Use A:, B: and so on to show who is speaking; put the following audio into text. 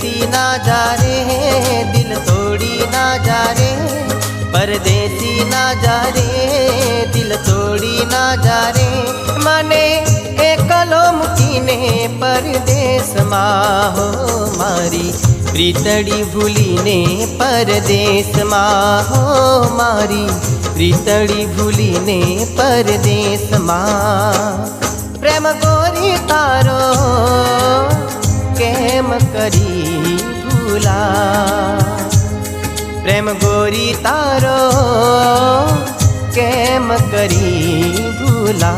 A: परदेसी ना जा रे, दिल तोड़ी ना जा रे, परदेसी ना जा रे, दिल तोड़ी ना जा रे। मने एकलो मूकीने परदेस मां हो, मारी प्रीतड़ी भूलीने परदेस मां हो, मारी प्रीतड़ी भूलीने परदेस मां। प्रेम गोरी तारो केम करी भूला, प्रेम गोरी तारो केम करी भूला।